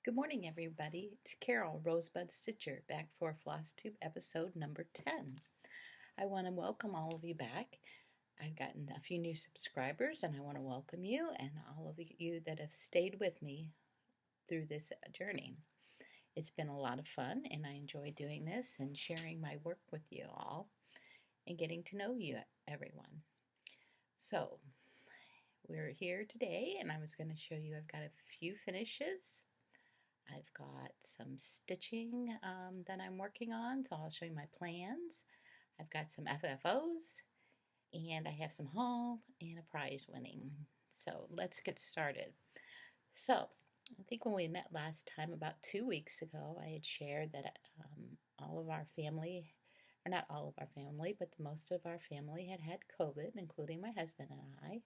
Good morning, everybody. It's Carol, Rosebud Stitcher, back for Flosstube episode number 10. I want to welcome all of you back. I've gotten a few new subscribers, and I want to welcome you and all of you that have stayed with me through this journey. It's been a lot of fun, and I enjoy doing this and sharing my work with you all and getting to know you, everyone. So, we're here today, and I was going to show you I've got a few finishes. I've got some stitching that I'm working on, so I'll show you my plans. I've got some FFOs, and I have some haul and a prize winning. So let's get started. So I think when we met last time, about 2 weeks ago, I had shared that all of our family, or not all of our family, but most of our family had COVID, including my husband and I,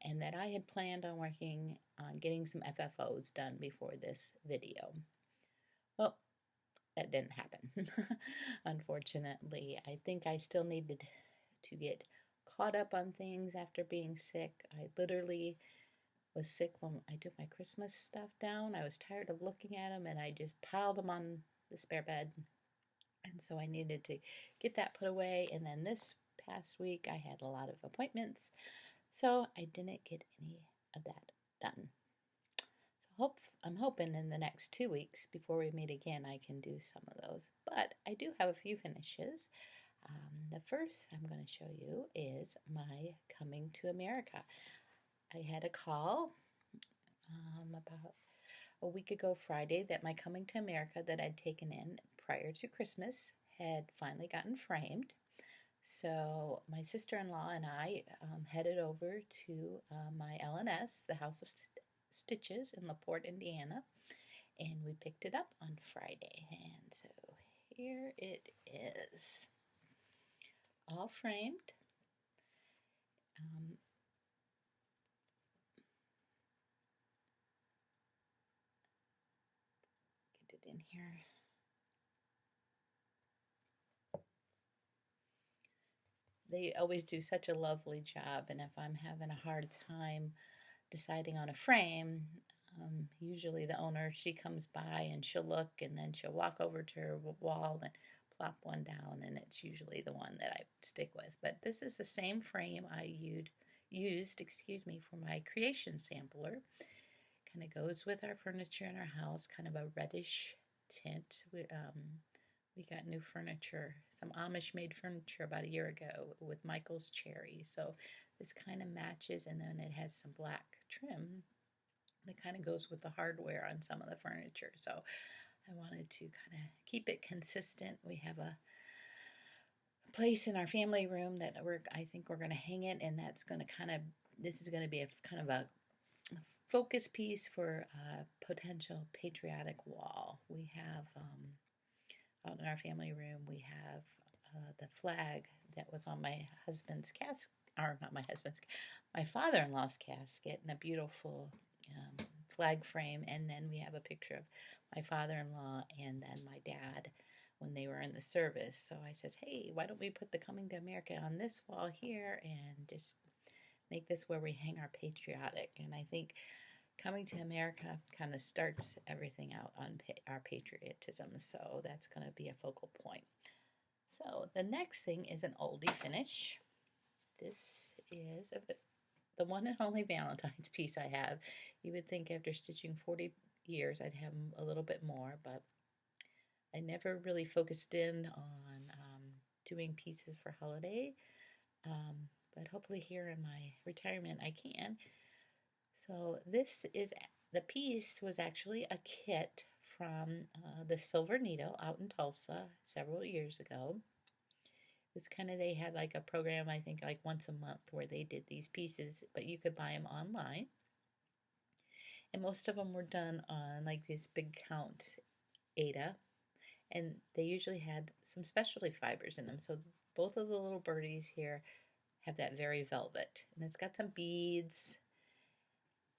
and that I had planned on working on getting some FFOs done before this video. Well, that didn't happen. Unfortunately, I think I still needed to get caught up on things after being sick. I literally was sick when I took my Christmas stuff down. I was tired of looking at them and I just piled them on the spare bed. And so I needed to get that put away. And then this past week, I had a lot of appointments. So I didn't get any of that done. So I'm hoping in the next 2 weeks before we meet again, I can do some of those. But I do have a few finishes. The first I'm going to show you is my coming to America. I had a call about a week ago Friday that my coming to America that I'd taken in prior to Christmas had finally gotten framed. So my sister-in-law and I headed over to my LNS, the House of Stitches in LaPorte, Indiana, and we picked it up on Friday. And so here it is, all framed. Get it in here. They always do such a lovely job, and if I'm having a hard time deciding on a frame, usually the owner, she comes by and she'll look and then she'll walk over to her wall and plop one down, and it's usually the one that I stick with. But this is the same frame I used for my creation sampler. Kind of goes with our furniture in our house, kind of a reddish tint. We got new furniture, some Amish made furniture about a year ago with Michael's cherry. So this kind of matches, and then it has some black trim that kind of goes with the hardware on some of the furniture. So I wanted to kind of keep it consistent. We have a place in our family room that I think we're going to hang it, and that's going to this is going to be a kind of a focus piece for a potential patriotic wall. We have out in our family room, we have the flag that was on my husband's casket, or not my husband's, my father-in-law's casket, in a beautiful flag frame. And then we have a picture of my father-in-law and then my dad when they were in the service. So I says, hey, why don't we put the Coming to America on this wall here and just make this where we hang our patriotic. And I think Coming to America kind of starts everything out on our patriotism, so that's going to be a focal point. So the next thing is an oldie finish. This is the one and only Valentine's piece I have. You would think after stitching 40 years I'd have a little bit more, but I never really focused in on doing pieces for holiday, but hopefully here in my retirement I can. So the piece was actually a kit from the Silver Needle out in Tulsa several years ago. It was they had like a program, I think like once a month, where they did these pieces, but you could buy them online. And most of them were done on like this big count Aida, and they usually had some specialty fibers in them. So both of the little birdies here have that very velvet, and it's got some beads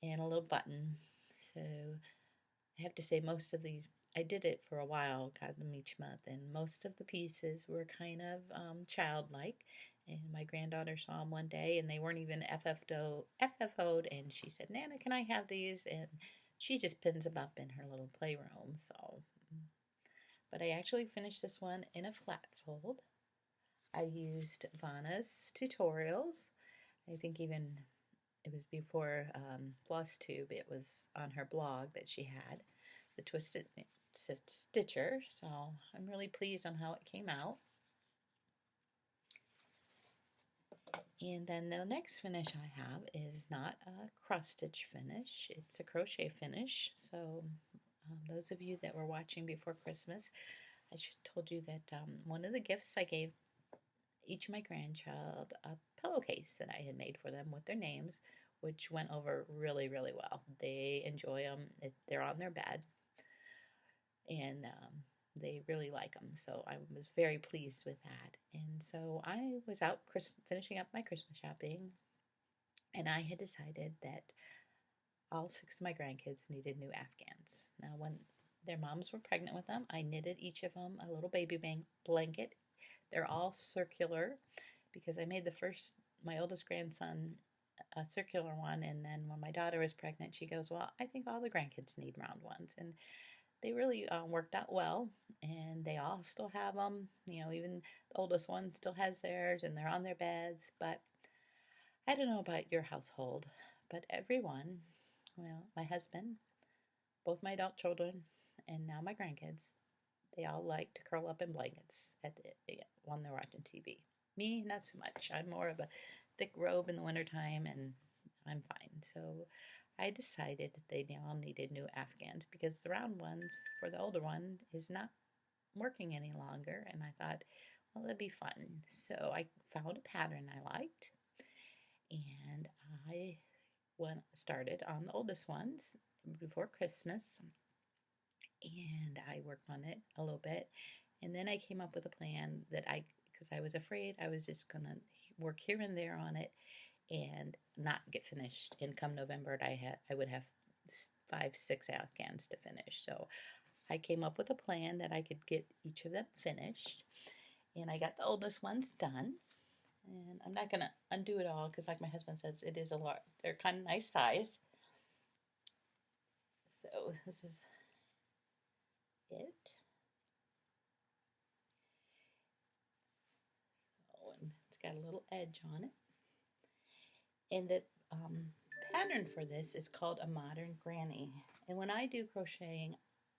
and a little button. So I have to say most of these, I did it for a while, got them each month, and most of the pieces were kind of childlike. And my granddaughter saw them one day, and they weren't even FFO'd, and she said, Nana, can I have these? And She just pins them up in her little playroom. So, but I actually finished this one in a flat fold. I used Vanna's tutorials. I think even it was before Flosstube. It was on her blog that she had, the Twisted Stitcher. So I'm really pleased on how it came out. And then the next finish I have is not a cross stitch finish, it's a crochet finish. So those of you that were watching before Christmas, I should have told you that one of the gifts I gave each of my grandchild a pillowcase that I had made for them with their names, which went over really, really well. They enjoy them. They're on their bed, and they really like them. So I was very pleased with that. And so I was out finishing up my Christmas shopping, and I had decided that all 6 of my grandkids needed new Afghans. Now, when their moms were pregnant with them, I knitted each of them a little baby blanket. They're all circular because I made my oldest grandson a circular one, and then when my daughter was pregnant, she goes, well, I think all the grandkids need round ones. And they really worked out well, and they all still have them. You know, even the oldest one still has theirs, and they're on their beds. But I don't know about your household, but everyone, well, my husband, both my adult children, and now my grandkids, they all like to curl up in blankets when they're watching TV. Me, not so much. I'm more of a thick robe in the wintertime, and I'm fine. So I decided that they all needed new Afghans because the round ones for the older one is not working any longer. And I thought, well, that'd be fun. So I found a pattern I liked, and I started on the oldest ones before Christmas, and I worked on it a little bit. And then I came up with a plan that because I was afraid I was just going to work here and there on it and not get finished. And come November, I would have 5, 6 Afghans to finish. So I came up with a plan that I could get each of them finished. And I got the oldest ones done. And I'm not going to undo it all because, like my husband says, it is a lot. They're kind of nice size. So this is it. Oh, and it's got a little edge on it. And the pattern for this is called a modern granny. And when I do crocheting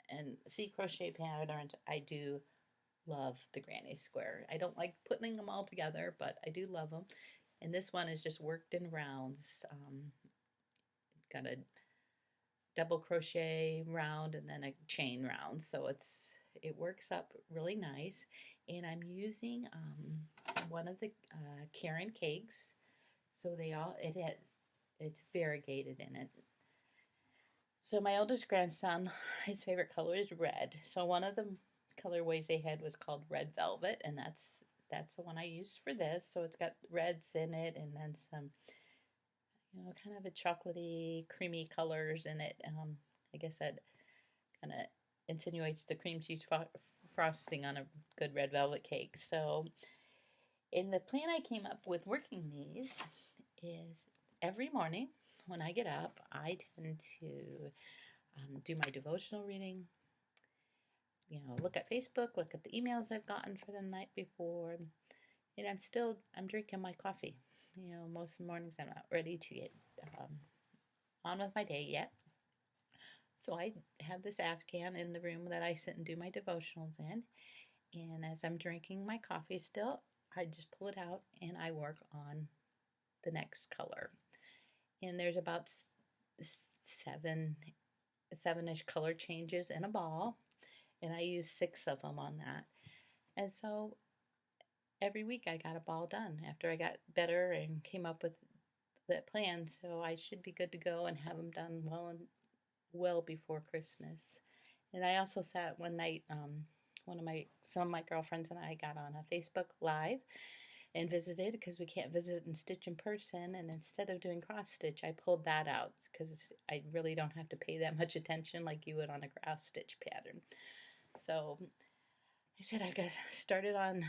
and see crochet patterns, I do love the granny square. I don't like putting them all together, but I do love them. And this one is just worked in rounds. Got a double crochet round and then a chain round, so it works up really nice. And I'm using one of the Karen cakes, so it's variegated in it. So my oldest grandson, his favorite color is red. So one of the colorways they had was called Red Velvet, and that's the one I used for this. So it's got reds in it, and then some, kind of a chocolatey, creamy colors in it. I guess that kind of insinuates the cream cheese frosting on a good red velvet cake. So in the plan I came up with working these is every morning when I get up, I tend to do my devotional reading, look at Facebook, look at the emails I've gotten for the night before, and I'm drinking my coffee. Most of the mornings I'm not ready to get on with my day yet. So I have this Afghan in the room that I sit and do my devotionals in. And as I'm drinking my coffee still, I just pull it out and I work on the next color. And there's about 7-ish color changes in a ball. And I use 6 of them on that. And so every week I got a ball done after I got better and came up with that plan. So I should be good to go and have them done well before Christmas. And I also sat one night, some of my girlfriends and I got on a Facebook Live and visited because we can't visit and stitch in person. And instead of doing cross stitch, I pulled that out because I really don't have to pay that much attention like you would on a cross stitch pattern. So I said I got started on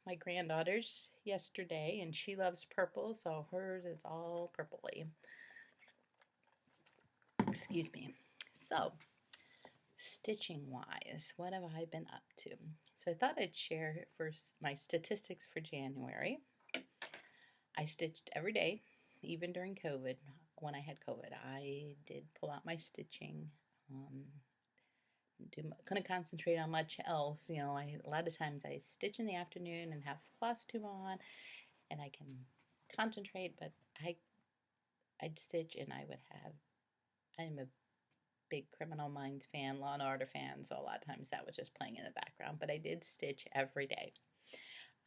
my granddaughter's yesterday, and she loves purple, so hers is all purpley. Excuse me. So, stitching wise, what have I been up to? So I thought I'd share first my statistics for January. I stitched every day, even during COVID. When I had COVID, I did pull out my stitching. Couldn't concentrate on much else. You know, a lot of times I stitch in the afternoon and have Flosstube on, and I can concentrate. But I'd stitch, and I would have. I'm a big Criminal Minds fan, Law and Order fan, so a lot of times that was just playing in the background. But I did stitch every day.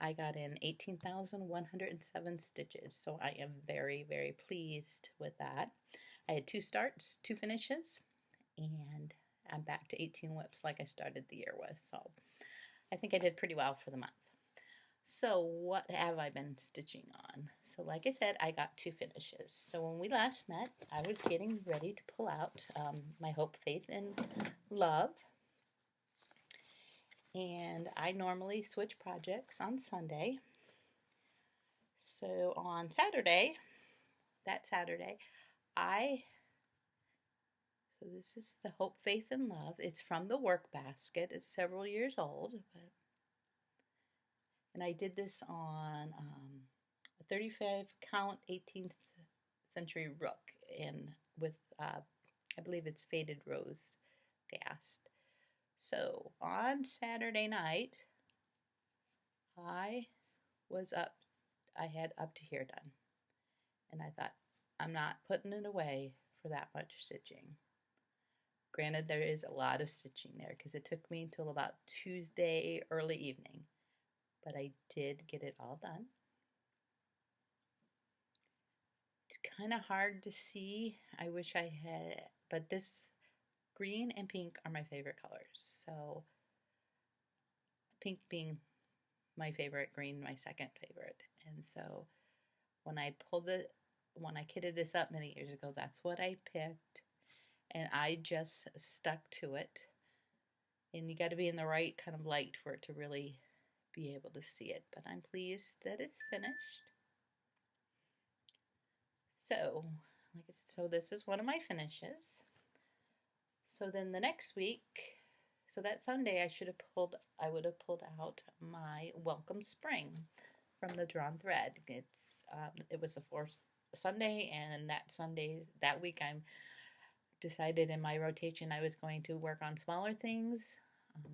I got in 18,107 stitches, so I am very, very pleased with that. I had 2 starts, 2 finishes, and I'm back to 18 whips like I started the year with, so I think I did pretty well for the month. So what have I been stitching on? So like I said, I got 2 finishes. So when we last met, I was getting ready to pull out my Hope, Faith, and Love. And I normally switch projects on Sunday. So on Saturday, so this is the Hope, Faith, and Love. It's from the work basket. It's several years old. And I did this on a 35 count 18th century rook with, I believe it's faded rose gast. So on Saturday night, I had up to here done. And I thought, I'm not putting it away for that much stitching. Granted, there is a lot of stitching there because it took me until about Tuesday early evening. But I did get it all done. It's kind of hard to see. I wish I had, but this green and pink are my favorite colors. So pink being my favorite, green my second favorite. And so when I kitted this up many years ago, that's what I picked. And I just stuck to it. And you got to be in the right kind of light for it to really be able to see it. But I'm pleased that it's finished. So, like I said, so this is one of my finishes. So then the next week, so that Sunday I would have pulled out my Welcome Spring from the Drawn Thread. It was the 4th Sunday, and that week I decided in my rotation I was going to work on smaller things.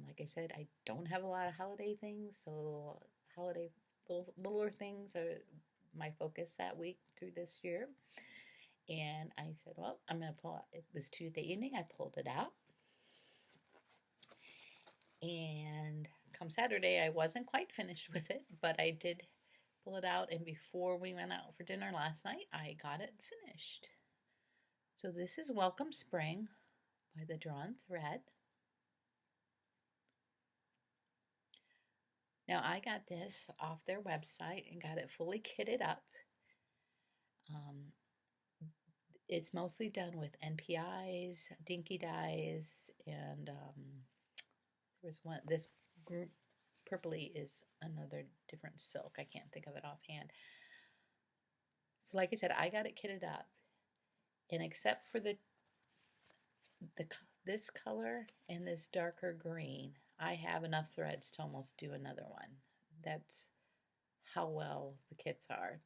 Like I said, I don't have a lot of holiday things, so holiday littler things are my focus that week through this year. And I said, well, I'm going to pull out. It was Tuesday evening. I pulled it out. And come Saturday, I wasn't quite finished with it, but I did pull it out. And before we went out for dinner last night, I got it finished. So this is Welcome Spring by the Drawn Thread. Now, I got this off their website and got it fully kitted up. It's mostly done with NPIs, dinky dyes, and there was one, this group, purpley is another different silk. I can't think of it offhand. So like I said, I got it kitted up. And except for this color and this darker green, I have enough threads to almost do another one. That's how well the kits are.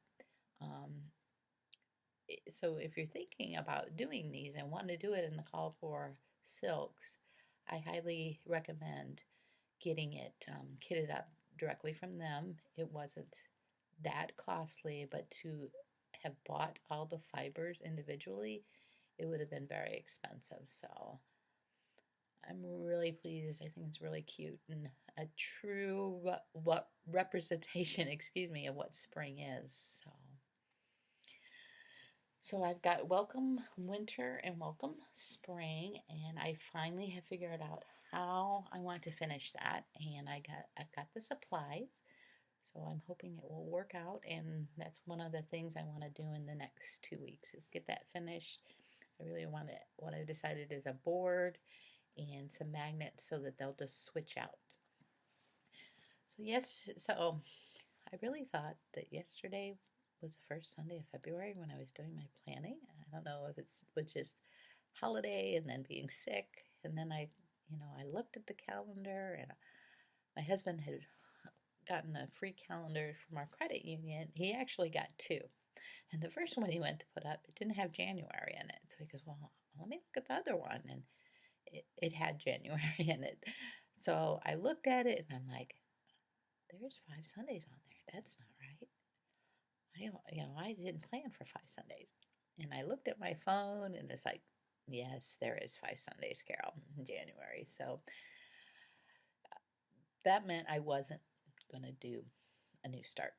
So if you're thinking about doing these and want to do it in the call for silks, I highly recommend getting it kitted up directly from them. It wasn't that costly, but to have bought all the fibers individually, it would have been very expensive. So I'm really pleased. I think it's really cute and a true representation, of what spring is. So I've got Welcome Winter and Welcome Spring, and I finally have figured out how I want to finish that, and I've got the supplies, so I'm hoping it will work out, and that's one of the things I want to do in the next 2 weeks is get that finished. I really want it. What I've decided is a board and some magnets so that they'll just switch out. So I really thought that yesterday was the first Sunday of February when I was doing my planning. I don't know if it was just holiday and then being sick. And then I looked at the calendar, and my husband had gotten a free calendar from our credit union. He actually got two. And the first one he went to put up, it didn't have January in it. So he goes, well, let me look at the other one. And it had January in it. So I looked at it and I'm like, there's 5 Sundays on there. That's not right. I didn't plan for 5 Sundays. And I looked at my phone and it's like, yes, there is 5 Sundays, Carol, in January. So that meant I wasn't going to do a new start.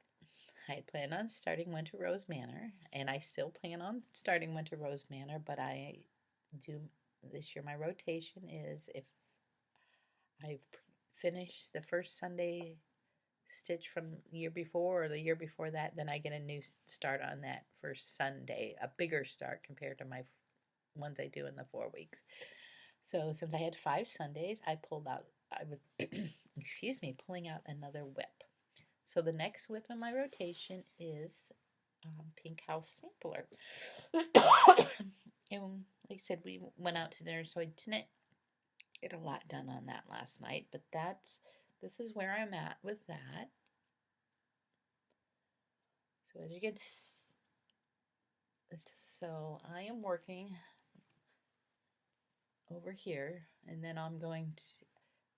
I had planned on starting Winter Rose Manor, and I still plan on starting Winter Rose Manor, but I do this year. My rotation is if I've finished the first Sunday stitch from the year before or the year before that, then I get a new start on that first Sunday, a bigger start compared to my ones I do in the 4 weeks. So since I had 5 Sundays, I was pulling out another whip. So the next whip in my rotation is Pink House Sampler. And like I said, we went out to dinner, so I didn't get a lot done on that last night, but this is where I'm at with that. So as you can see, so I am working over here, and then I'm going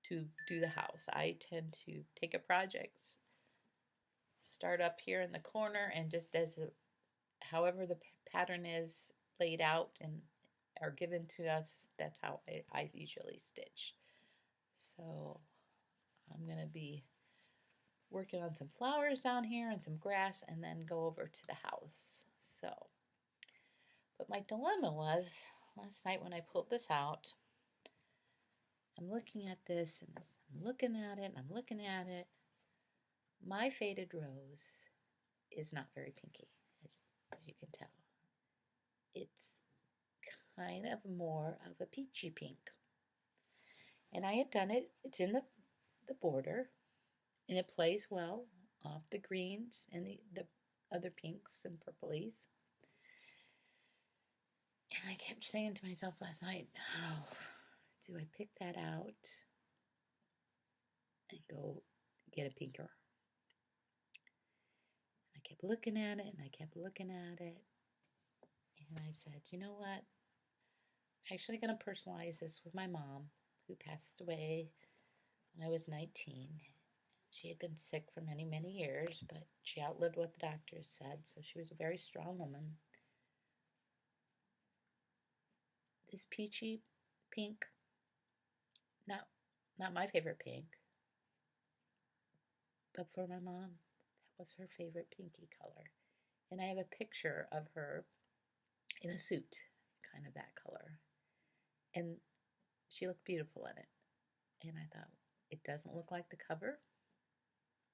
to do the house. I tend to take a project, start up here in the corner, and just however the pattern is laid out and are given to us, that's how I usually stitch. So I'm going to be working on some flowers down here and some grass, and then go over to the house. But my dilemma was last night when I pulled this out, I'm looking at this and I'm looking at it and I'm looking at it. My faded rose is not very pinky, as you can tell. It's kind of more of a peachy pink. And I had done it, it's in the border, and it plays well off the greens and the other pinks and purplies. And I kept saying to myself last night, oh, do I pick that out and go get a pinker? I kept looking at it and I kept looking at it. And I said, you know what? I'm actually going to personalize this with my mom, who passed away when I was 19. She had been sick for many, many years, but she outlived what the doctors said, so she was a very strong woman. This peachy pink, not my favorite pink, but for my mom, that was her favorite pinky color. And I have a picture of her in a suit, kind of that color. And she looked beautiful in it. And I thought, it doesn't look like the cover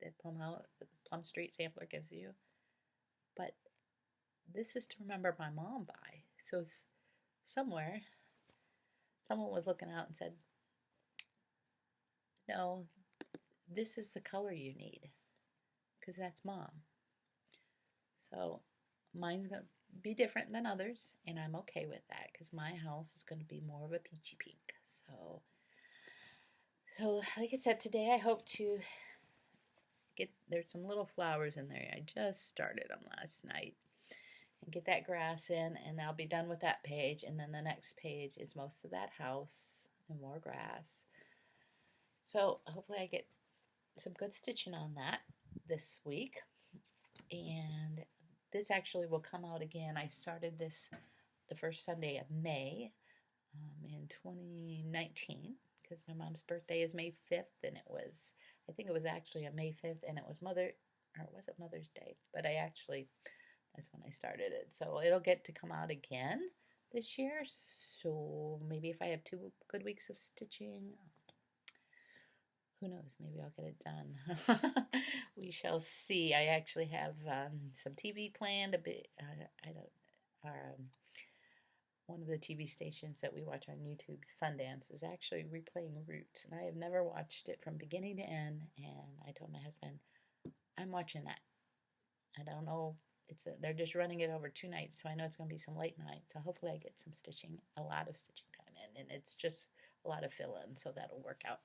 that Plum Street sampler gives you, but this is to remember my mom by. So somewhere, someone was looking out and said, no, this is the color you need, because that's mom. So mine's going to be different than others, and I'm okay with that, because my house is going to be more of a peachy pink. So like I said, today I hope to there's some little flowers in there. I just started them last night. And get that grass in, and I'll be done with that page. And then the next page is most of that house and more grass. So hopefully I get some good stitching on that this week. And this actually will come out again. I started this the first Sunday of May in 2019, because my mom's birthday is May 5th, and I think it was actually on May 5th, and it was Mother's Day? But that's when I started it. So it'll get to come out again this year. So maybe if I have 2 good weeks of stitching, who knows, maybe I'll get it done. We shall see. I actually have some TV planned. One of the TV stations that we watch on YouTube, Sundance, is actually replaying Roots, and I have never watched it from beginning to end. And I told my husband, I'm watching that. I don't know they're just running it over 2 nights, so I know it's going to be some late nights. So hopefully I get some stitching, a lot of stitching time in, and it's just a lot of fill-in, so that'll work out.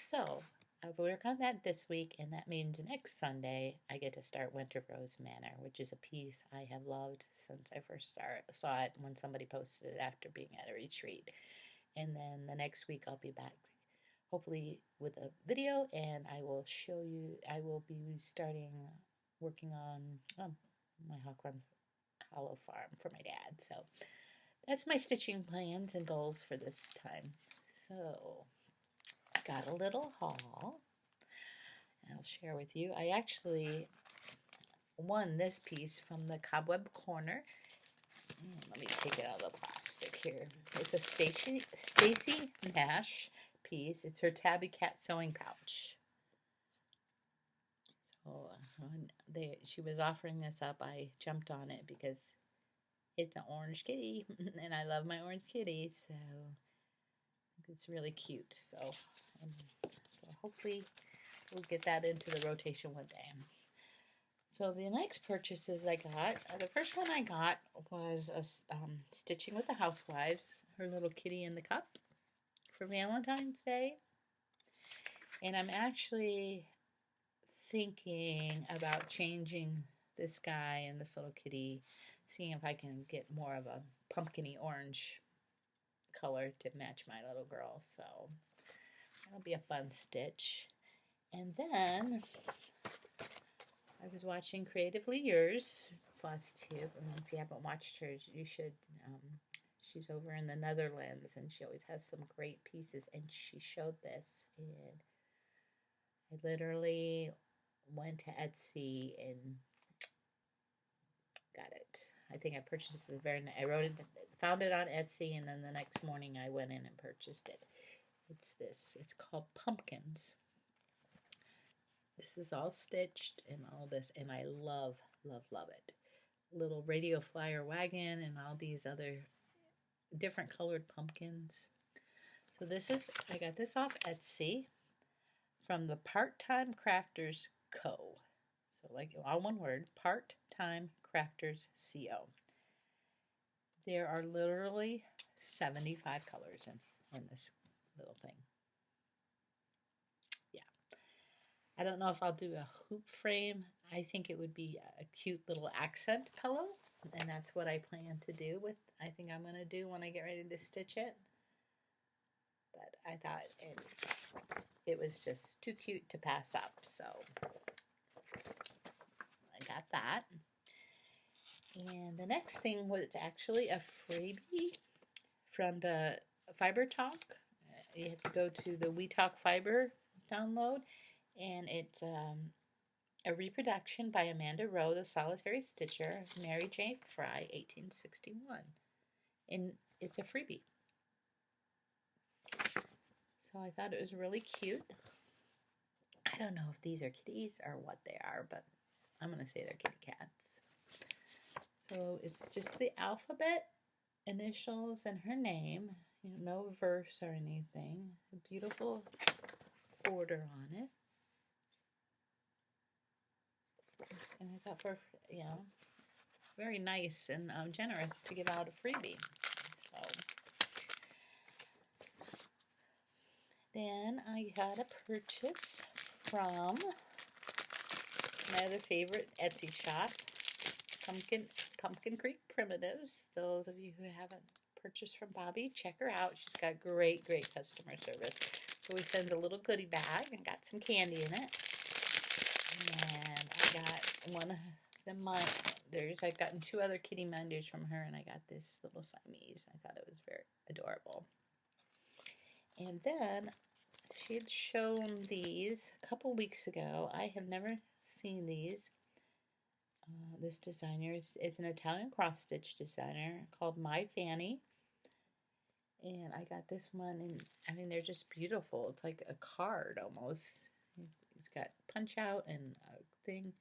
So I'll work on that this week, and that means next Sunday I get to start Winter Rose Manor, which is a piece I have loved since I first saw it when somebody posted it after being at a retreat. And then the next week I'll be back, hopefully with a video, and I will show you. I will be working on my Hawk Run Hollow Farm for my dad. So that's my stitching plans and goals for this time. So I got a little haul, and I'll share with you. I actually won this piece from the Cobweb Corner. Let me take it out of the plastic here. It's a Stacy Nash piece. It's her Tabby Cat sewing pouch. So she was offering this up. I jumped on it because it's an orange kitty, and I love my orange kitty, so it's really cute. So hopefully we'll get that into the rotation one day. So the next purchases I got, the first one I got was Stitching with the Housewives, her little kitty in the cup for Valentine's Day. And I'm actually thinking about changing this guy and this little kitty, seeing if I can get more of a pumpkin-y orange color to match my little girl. So that'll be a fun stitch. And then I was watching Creatively Yours, Flosstube. If you haven't watched her, you should. She's over in the Netherlands, and she always has some great pieces. And she showed this, and I literally went to Etsy and got it. I think I purchased it found it on Etsy, and then the next morning I went in and purchased it. It's this. It's called Pumpkins. This is all stitched and all this, and I love, love, love it. Little radio flyer wagon and all these other different colored pumpkins. So I got this off Etsy from the PartTimeCraftersCO. So like all one word, PartTimeCraftersCO. There are literally 75 colors in this little thing. I don't know if I'll do a hoop frame. I think it would be a cute little accent pillow, and that's what I plan to do with. I think I'm going to do when I get ready to stitch it. But I thought it was just too cute to pass up, so I got that. And the next thing was actually a freebie from the Fiber Talk. You have to go to the We Talk Fiber download. And it's a reproduction by Amanda Rowe, the Solitary Stitcher, Mary J. Fry, 1861. And it's a freebie. So I thought it was really cute. I don't know if these are kitties or what they are, but I'm going to say they're kitty cats. So it's just the alphabet, initials, and her name. No verse or anything. A beautiful border on it. And I thought very nice and generous to give out a freebie. So then I got a purchase from my other favorite Etsy shop, Pumpkin Creek Primitives. Those of you who haven't purchased from Bobby, check her out. She's got great customer service. So we send a little goodie bag and got some candy in it. And I got one of the minders. I've gotten 2 other kitty minders from her, and I got this little Siamese. I thought it was very adorable. And then she had shown these a couple weeks ago. I have never seen these. This designer is an Italian cross-stitch designer called My Fanny. And I got this one, and I mean, they're just beautiful. It's like a card almost. It's got punch out and a thing.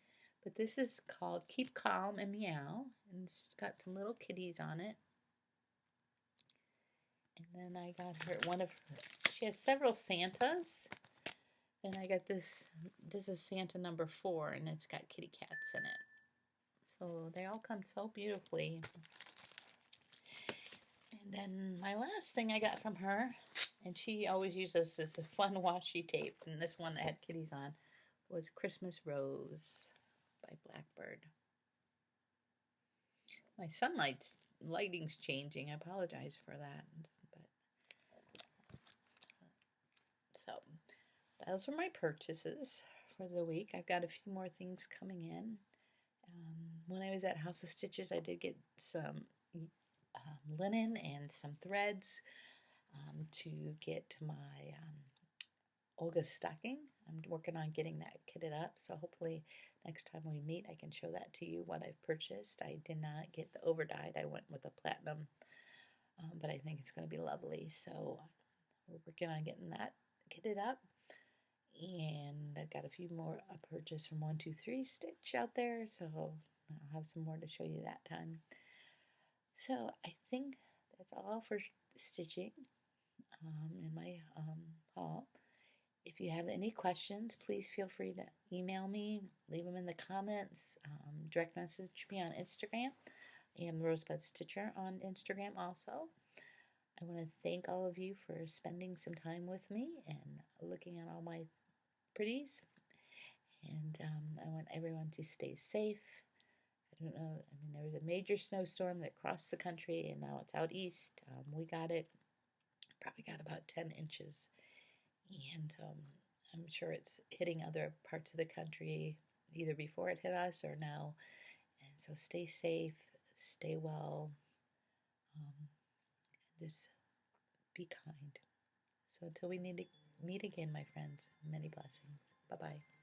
But this is called Keep Calm and Meow. And it's got some little kitties on it. And then I got her she has several Santas. And I got this is Santa number 4, and it's got kitty cats in it. So they all come so beautifully. And then my last thing I got from her, and she always uses this fun washi tape, and this one that had kitties on, was Christmas Rose by Blackbird. My lighting's changing. I apologize for that. But so those are my purchases for the week. I've got a few more things coming in. When I was at House of Stitches, I did get some linen and some threads to get to my Olga's stocking. I'm working on getting that kitted up, so hopefully next time we meet I can show that to you, what I've purchased. I did not get the overdyed. I went with the platinum, but I think it's going to be lovely, so we're working on getting that kitted up. And I've got a few more purchased from 123 Stitch out there, so I'll have some more to show you that time. So I think that's all for stitching in my haul. If you have any questions, please feel free to email me, leave them in the comments, direct message me on Instagram. I am Rosebud Stitcher on Instagram also. I want to thank all of you for spending some time with me and looking at all my pretties. And I want everyone to stay safe. I don't know, I mean, there was a major snowstorm that crossed the country, and now it's out east. We got it, probably got about 10 inches. And I'm sure it's hitting other parts of the country either before it hit us or now. And so stay safe, stay well, just be kind. So until we need to meet again, my friends, many blessings. Bye-bye.